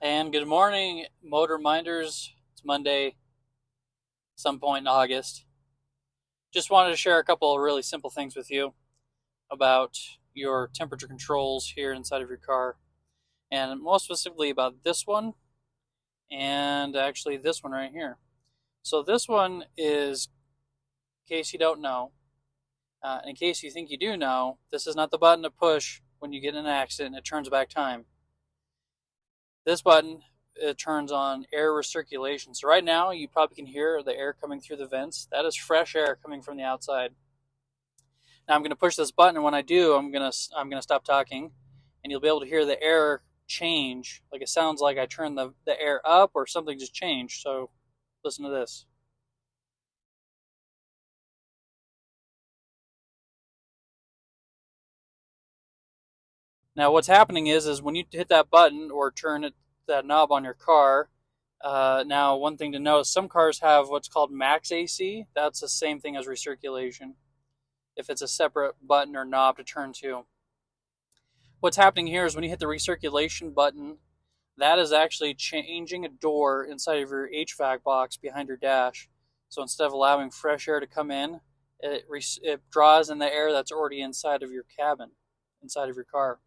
And good morning, motor minders. It's Monday, some point in August. Just wanted to share a couple of really simple things with you about your temperature controls here inside of your car, and most specifically about this one and actually this one right here. So, this one is, in case you don't know, in case you think you do know, this is not the button to push when you get in an accident and it turns back time. This button, it turns on air recirculation. So right now you probably can hear the air coming through the vents. That is fresh air coming from the outside. Now I'm going to push this button, and when I do, I'm going to stop talking, and you'll be able to hear the air change. Like it sounds like I turned the air up or something just changed. So listen to this. Now what's happening is when you hit that button or that knob on your car. Now, one thing to know is some cars have what's called max AC. That's the same thing as recirculation, if it's a separate button or knob to turn to. What's happening here is when you hit the recirculation button, that is actually changing a door inside of your HVAC box behind your dash. So instead of allowing fresh air to come in, it draws in the air that's already inside of your cabin, inside of your car.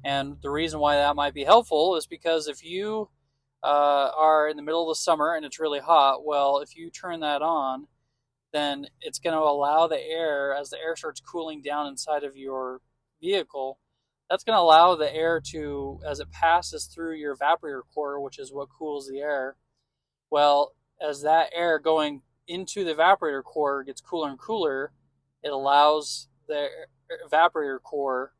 And the reason why that might be helpful is because if you are in the middle of the summer and it's really hot, well, if you turn that on, then it's going to allow the air, as the air starts cooling down inside of your vehicle, that's going to allow the air to, as it passes through your evaporator core, which is what cools the air, well, as that air going into the evaporator core gets cooler and cooler, it allows the evaporator core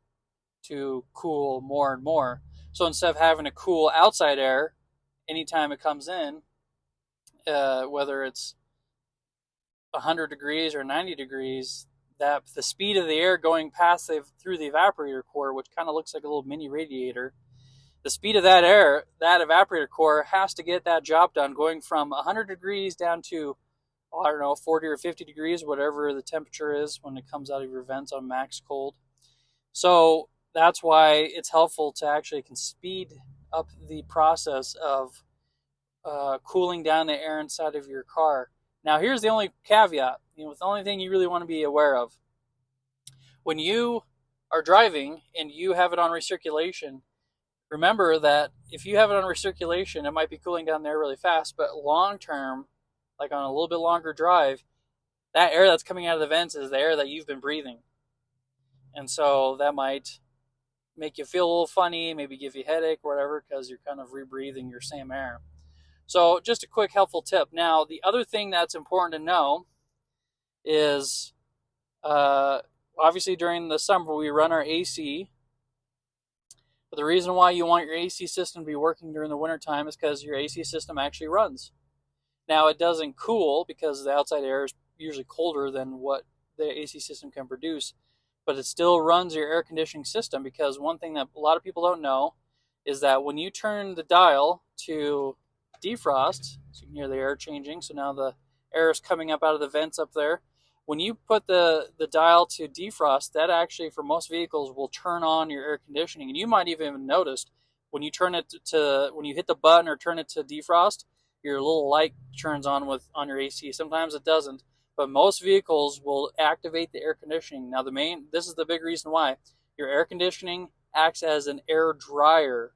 to cool more and more. So instead of having to cool outside air anytime it comes in, whether it's 100 degrees or 90 degrees, that the speed of the air going past through the evaporator core, which kind of looks like a little mini radiator, the speed of that air, that evaporator core has to get that job done, going from 100 degrees down to, I don't know, 40 or 50 degrees, whatever the temperature is when it comes out of your vents on max cold. So that's why it's helpful to actually can speed up the process of cooling down the air inside of your car. Now, here's the only caveat. The only thing you really want to be aware of when you are driving and you have it on recirculation. Remember that if you have it on recirculation, it might be cooling down the air really fast, but long term, like on a little bit longer drive, that air that's coming out of the vents is the air that you've been breathing, and so that might make you feel a little funny, maybe give you a headache or whatever, because you're kind of rebreathing your same air. So just a quick helpful tip. Now, the other thing that's important to know is uh, obviously during the summer we run our AC, but the reason why you want your AC system to be working during the wintertime is because your AC system actually runs. Now, it doesn't cool because the outside air is usually colder than what the AC system can produce, but it still runs your air conditioning system, because one thing that a lot of people don't know is that when you turn the dial to defrost, so you can hear the air changing, so now the air is coming up out of the vents up there. When you put the dial to defrost, that actually for most vehicles will turn on your air conditioning, and you might even notice when you turn it to when you hit the button or turn it to defrost, your little light turns on on your AC. Sometimes it doesn't, but most vehicles will activate the air conditioning. Now this is the big reason why your air conditioning acts as an air dryer.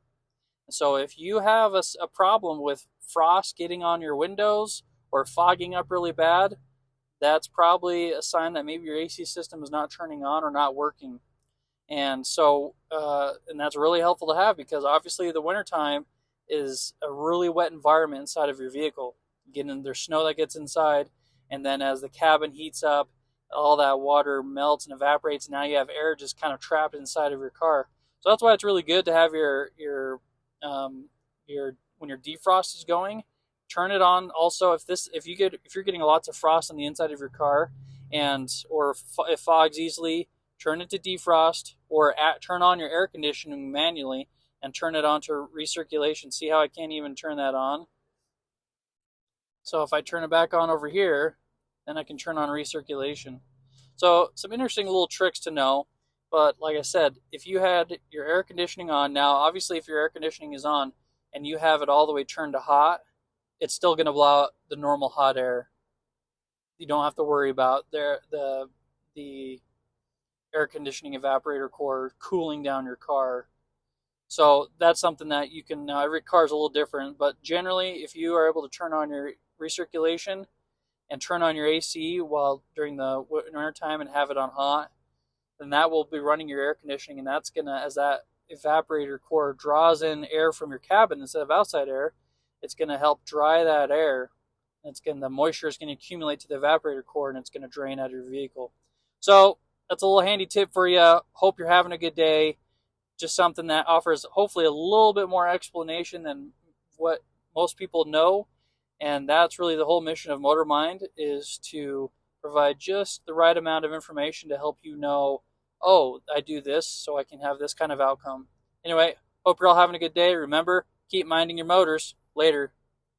So if you have a problem with frost getting on your windows or fogging up really bad, that's probably a sign that maybe your AC system is not turning on or not working. And so, and that's really helpful to have, because obviously the wintertime is a really wet environment inside of your vehicle. There's snow that gets inside, and then as the cabin heats up, all that water melts and evaporates. And now you have air just kind of trapped inside of your car. So that's why it's really good to have your when your defrost is going, turn it on. Also, if you're getting lots of frost on the inside of your car, or it fogs easily, turn it to defrost, or turn on your air conditioning manually and turn it on to recirculation. See how I can't even turn that on? So if I turn it back on over here, then I can turn on recirculation. So some interesting little tricks to know. But like I said, if you had your air conditioning on, now obviously if your air conditioning is on, and you have it all the way turned to hot, it's still going to blow out the normal hot air. You don't have to worry about the air conditioning evaporator core cooling down your car. So that's something that you can. Now every car is a little different, but generally, if you are able to turn on your recirculation and turn on your AC while during the winter time and have it on hot, then that will be running your air conditioning, and that's gonna, as that evaporator core draws in air from your cabin instead of outside air, it's gonna help dry that air. The moisture is gonna accumulate to the evaporator core, and it's gonna drain out of your vehicle. So that's a little handy tip for you. Hope you're having a good day. Just something that offers hopefully a little bit more explanation than what most people know. And that's really the whole mission of MotorMind, is to provide just the right amount of information to help you know, oh, I do this so I can have this kind of outcome. Anyway, hope you're all having a good day. Remember, keep minding your motors. Later.